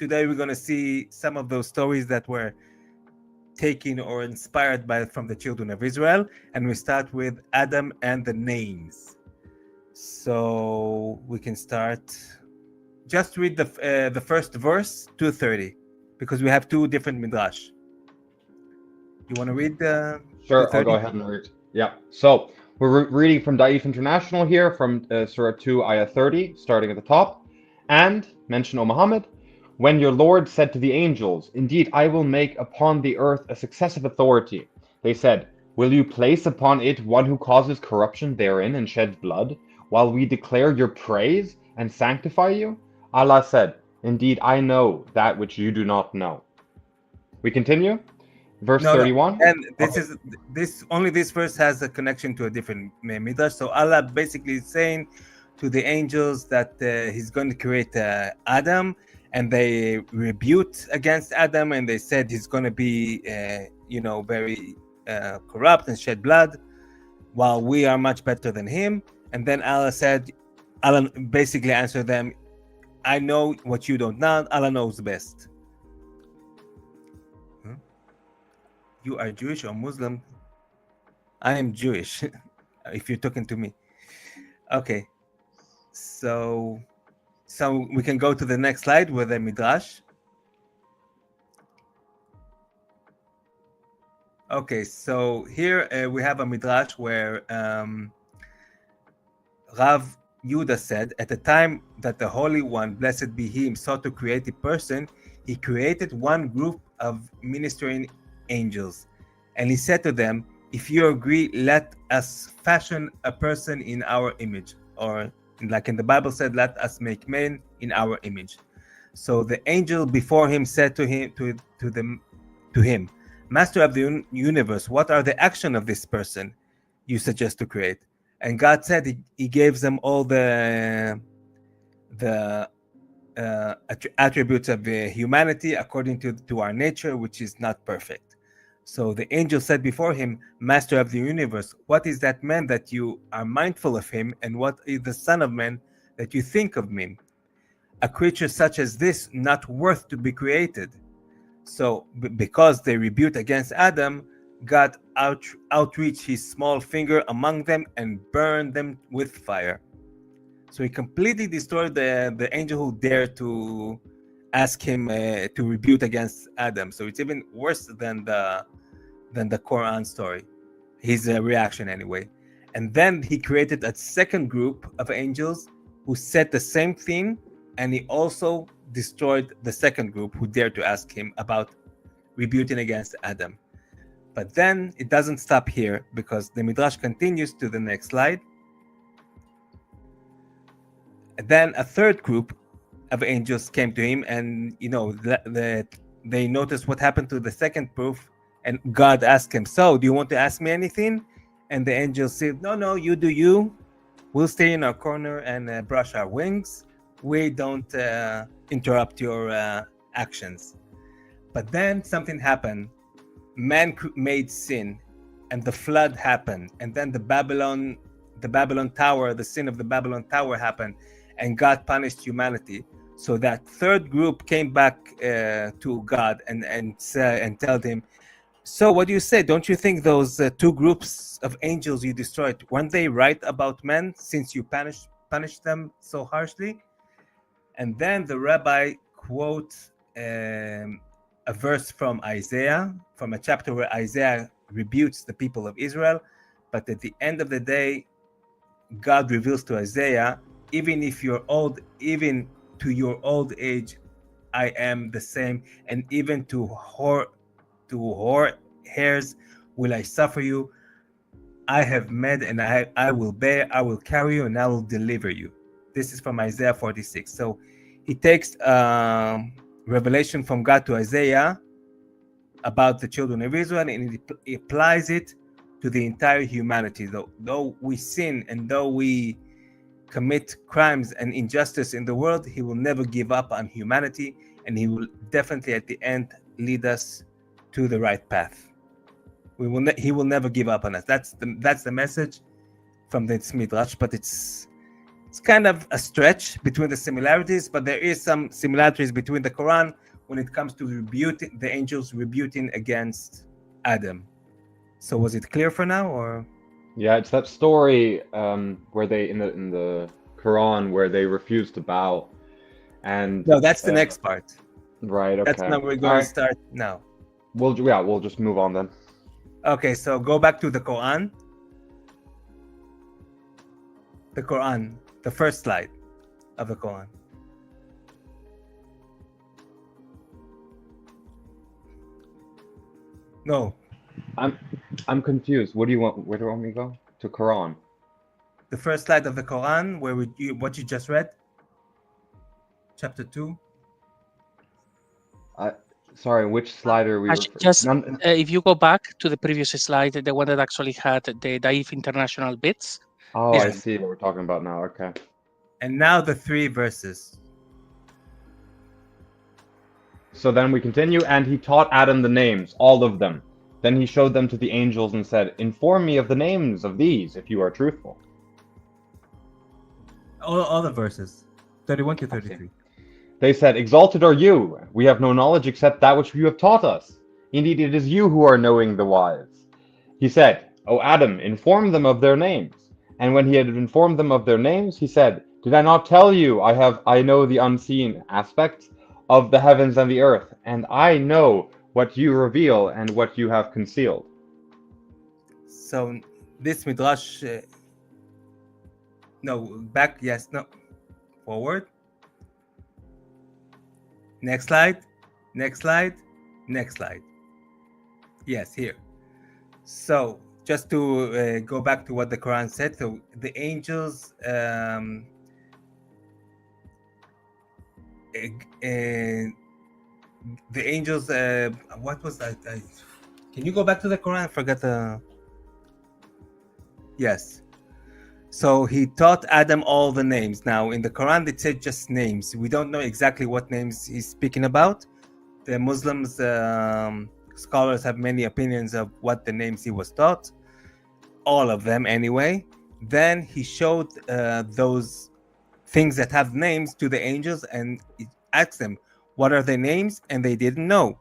today we're going to see some of those stories that were taken or inspired from the children of Israel. And we start with Adam and the names. So we can start. Just read the first verse, 230, because we have two different midrash. You want to read the? Sure, 230? I'll go ahead and read. Yeah. So we're reading from Daif International here, from Surah 2, Ayah 30, starting at the top. And, mention, O Muhammad, when your Lord said to the angels, "Indeed, I will make upon the earth a successive authority," they said, "Will you place upon it one who causes corruption therein and sheds blood, while we declare your praise and sanctify you?" Allah said, "Indeed, I know that which you do not know." We continue? Verse No, 31? and this Okay. is only this verse has a connection to a different midrash. So Allah basically is saying to the angels that He's going to create Adam, and they rebuked against Adam, and they said he's going to be, very corrupt and shed blood, while we are much better than him. And then Allah basically answered them, "I know what you don't know. Allah knows best." You are Jewish or Muslim? I am Jewish. If you're talking to me. Okay. So we can go to the next slide with the midrash. Okay, so here we have a midrash where Rav Yudah said, at the time that the Holy One, blessed be He, sought to create a person, He created one group of ministering angels. And He said to them, "If you agree, let us fashion a person in our image." Or like in the Bible said, "Let us make man in our image." So the angel before him said to him, "Master of the universe, what are the action of this person you suggest to create?" And God said he gives them all the attributes of humanity according to our nature, which is not perfect. So the angel said before him, "Master of the universe, what is that man that you are mindful of him, and what is the son of man that you think of him? A creature such as this, not worth to be created." So because they rebuked against Adam, God outreached his small finger among them and burned them with fire. So he completely destroyed the angel who dared to ask him to rebuke against Adam. So it's even worse than the Quran story, his reaction anyway. And then he created a second group of angels who said the same thing, and he also destroyed the second group who dared to ask him about rebuking against Adam. But then it doesn't stop here, because the midrash continues to the next slide. And then a third group of angels came to him, and they noticed what happened to the second proof, and God asked him, "So, do you want to ask me anything?" And the angels said, No, you do you. We'll stay in our corner and brush our wings. We don't interrupt your actions. But then something happened. Man made sin, and the flood happened, and then the Babylon Tower, the sin of the Babylon Tower happened, and God punished humanity. So that third group came back to God and told him, "So what do you say? Don't you think those two groups of angels you destroyed, weren't they right about men, since you punished them so harshly?" And then the rabbi quotes a verse from Isaiah, from a chapter where Isaiah rebukes the people of Israel. But at the end of the day, God reveals to Isaiah, even to your old age, I am the same, and even to whore hairs will I suffer you. I have made, and I will bear, I will carry you, and I will deliver you. This is from Isaiah 46. So he takes revelation from God to Isaiah about the children of Israel, and he applies it to the entire humanity. Though we sin and though we commit crimes and injustice in the world, he will never give up on humanity, and he will definitely at the end lead us to the right path. He will never give up on us. That's the message from this midrash, but it's It's kind of a stretch between the similarities, but there is some similarities between the Quran when it comes to the angels rebuting against Adam. So was it clear for now, or? Yeah, it's that story where they in the Quran where they refuse to bow, and No, that's the next part. right. Okay, That's not we're all going right. to start now. We'll just move on then. Okay, so go back to the Quran. The Quran, the first slide of the Quran. No, I'm confused. What do you want? Where do you want me to go? To Quran. the first slide of the Quran, where what you just read, chapter 2. Sorry, which slide are we? Just if you go back to the previous slide, the one that actually had the Daif International bits. Oh, I see what we're talking about now. Okay. And now the 3 verses. So then we continue, and he taught Adam the names, all of them. Then he showed them to the angels and said, "Inform me of the names of these, if you are truthful." All the verses, 31 to 33. They said, "Exalted are you. We have no knowledge except that which you have taught us. Indeed, it is you who are knowing the wise." He said, "O Adam, inform them of their names." And when he had informed them of their names, he said, "Did I not tell you I know the unseen aspects of the heavens and the earth, and I know what you reveal and what you have concealed?" So this midrash, no, back, yes, no, forward. Next slide, next slide, next slide. Yes, here. So just to go back to what the Quran said, so the angels, what was that? Can you go back to the Quran? I forgot the. Yes. So he taught Adam all the names. Now in the Quran it said just names. We don't know exactly what names he's speaking about. The Muslims scholars have many opinions of what the names he was taught. All of them anyway. Then he showed those things that have names to the angels and he asked them, what are their names? And they didn't know.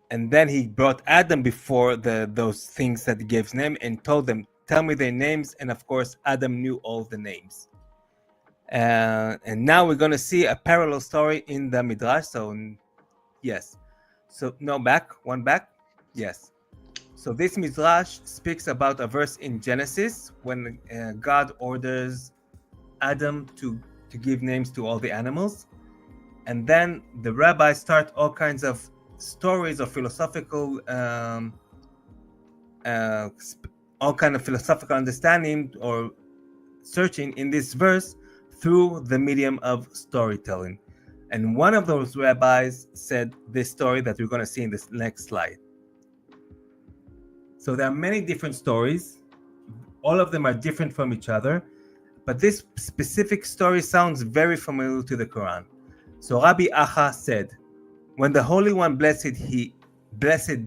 And then he brought Adam before those things that he gave name and told them, tell me their names. And of course, Adam knew all the names. And now we're going to see a parallel story in the Midrash. So, yes. So, no, one back. Yes. So this Midrash speaks about a verse in Genesis when God orders Adam to give names to all the animals. And then the rabbis start all kinds of stories of philosophical all kind of philosophical understanding or searching in this verse through the medium of storytelling. And one of those rabbis said this story that we're going to see in this next slide. So there are many different stories. All of them are different from each other, but this specific story sounds very familiar to the Quran. So Rabbi Acha said, when the Holy One, blessed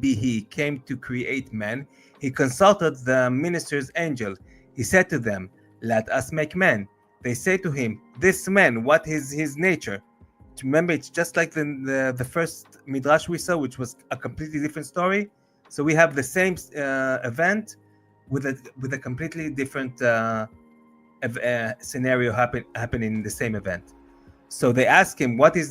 be he, came to create man, he consulted the minister's angel. He said to them, let us make man. They say to him, this man, what is his nature? Remember, it's just like the first Midrash we saw, which was a completely different story. So we have the same event with a completely different scenario happening in the same event. So they asked him, what is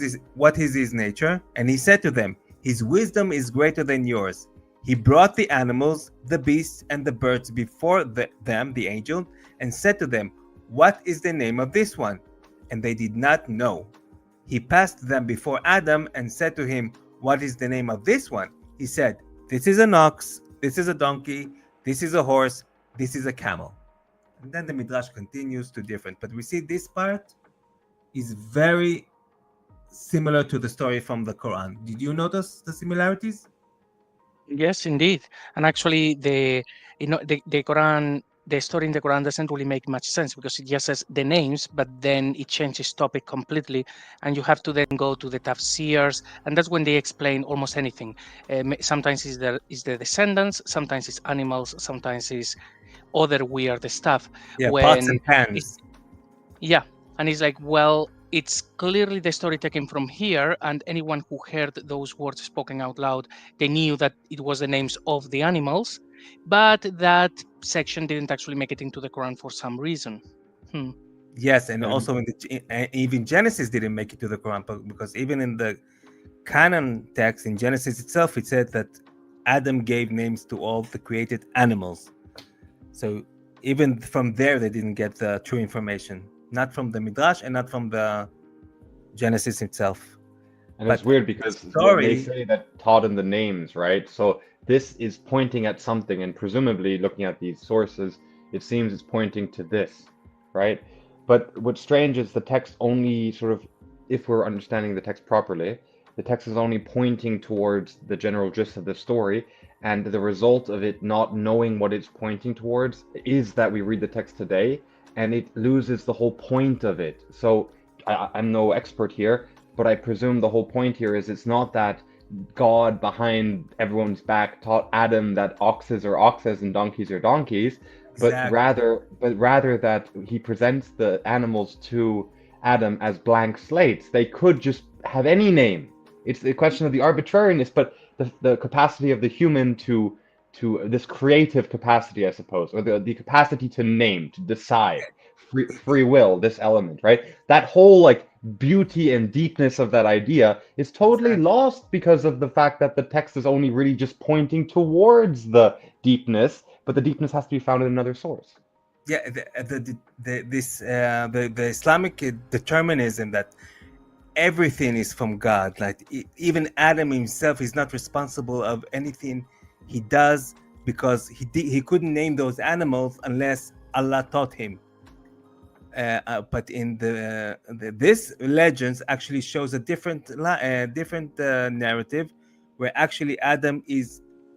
his nature? And he said to them, his wisdom is greater than yours. He brought the animals, the beasts, and the birds before them, the angel, and said to them, what is the name of this one? And they did not know. He passed them before Adam and said to him, what is the name of this one? He said, this is an ox, this is a donkey, this is a horse, this is a camel. And then the Midrash continues to different. But we see this part is very similar to the story from the Quran. Did you notice the similarities? Yes, indeed. And actually, the Quran, the story in the Quran doesn't really make much sense because it just says the names, but then it changes topic completely, and you have to then go to the tafsirs, and that's when they explain almost anything. Sometimes it's the descendants, sometimes it's animals, sometimes it's other weird stuff. Yeah, pots and pans. Yeah, and it's like, well, it's clearly the story taken from here, and anyone who heard those words spoken out loud, they knew that it was the names of the animals, but that section didn't actually make it into the Quran for some reason. Yes, and And also even Genesis didn't make it to the Quran, because even in the canon text in Genesis itself, it said that Adam gave names to all the created animals. So even from there, they didn't get the true information, not from the Midrash and not from the Genesis itself. And But it's weird the because they story, say that taught in the names, right? So this is pointing at something, and presumably looking at these sources, it seems it's pointing to this, right? But what's strange is the text only sort of, if we're understanding the text properly, the text is only pointing towards the general gist of the story, and the result of it not knowing what it's pointing towards is that we read the text today, and it loses the whole point of it. So I'm no expert here, but I presume the whole point here is it's not that God behind everyone's back taught Adam that oxes are oxes and donkeys are donkeys, but exactly. rather that he presents the animals to Adam as blank slates. They could just have any name. It's the question of the arbitrariness, but the capacity of the human to this creative capacity, I suppose, or the capacity to name, to decide, free will, this element, right? That whole like beauty and deepness of that idea is totally Exactly. lost because of the fact that the text is only really just pointing towards the deepness, but the deepness has to be found in another source. Yeah, the Islamic determinism that everything is from God. Like even Adam himself is not responsible of anything he does, because he couldn't name those animals unless Allah taught him. But in this legends actually shows a different narrative, where actually Adam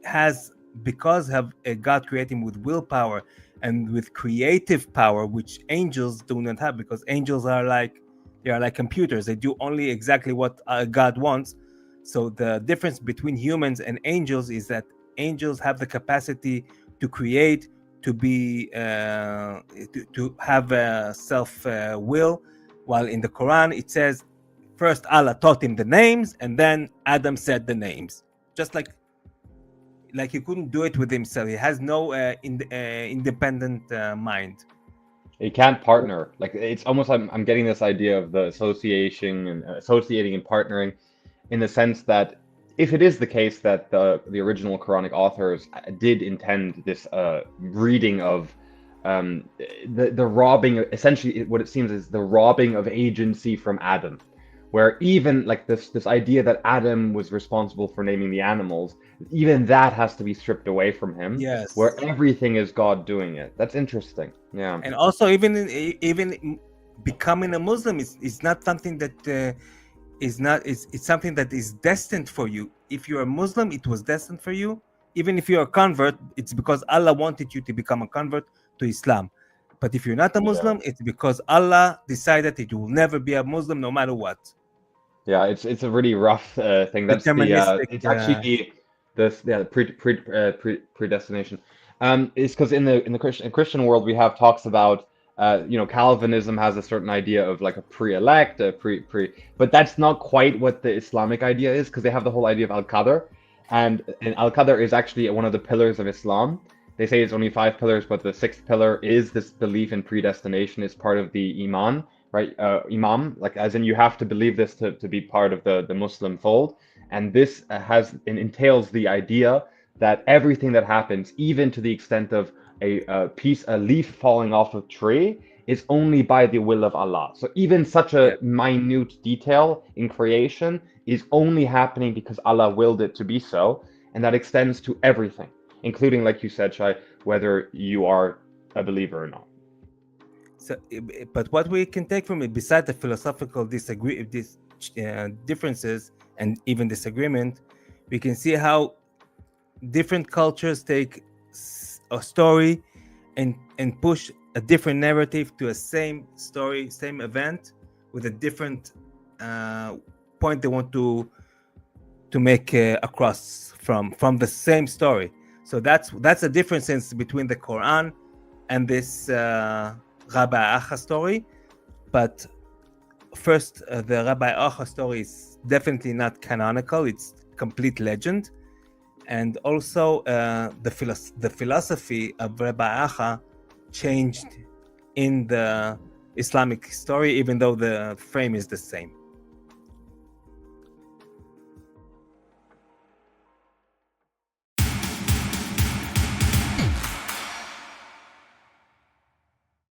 has, because of God created him with willpower and with creative power, which angels do not have, because angels are like computers. They do only exactly what God wants. So the difference between humans and angels is that angels have the capacity to create, to be to have a self will, while in the Quran it says first Allah taught him the names and then Adam said the names, just like he couldn't do it with himself. He has no independent mind. It can't partner. Like it's almost I'm getting this idea of the association and associating and partnering, in the sense that if it is the case that the original Quranic authors did intend this reading of the robbing, essentially what it seems is the robbing of agency from Adam, where even like this idea that Adam was responsible for naming the animals, even that has to be stripped away from him, where Yes. everything is God doing it. That's interesting. Yeah. And also even becoming a Muslim is not something that it's something that is destined for you. If you're a Muslim, it was destined for you. Even if you're a convert, it's because Allah wanted you to become a convert to Islam. But if you're not a Yeah. Muslim, it's because Allah decided that you will never be a Muslim no matter what. Yeah, it's a really rough thing. That's the Deterministic. it's actually the predestination. It's because in the Christian world we have talks about Calvinism has a certain idea of like a pre-elect, a pre, but that's not quite what the Islamic idea is, because they have the whole idea of al-Qadr, and al-Qadr is actually one of the pillars of Islam. They say it's only 5 pillars, but the 6th pillar is this belief in predestination. It's part of the Iman, right? Imam, like as in you have to believe this to be part of the Muslim fold. And this entails the idea that everything that happens, even to the extent of a leaf falling off a tree, is only by the will of Allah. So even such Yeah. a minute detail in creation is only happening because Allah willed it to be so, and that extends to everything, including, like you said, Shai, whether you are a believer or not. So, but what we can take from it, besides the philosophical differences and even disagreement, we can see how different cultures take a story and push a different narrative to a same story, same event, with a different point they want to make across from the same story. So that's a difference between the Quran and this Rabba Acha story. But first, the Rabbi Acha story is definitely not canonical. It's complete legend. And also the philosophy of Rabbi Acha changed in the Islamic story, even though the frame is the same.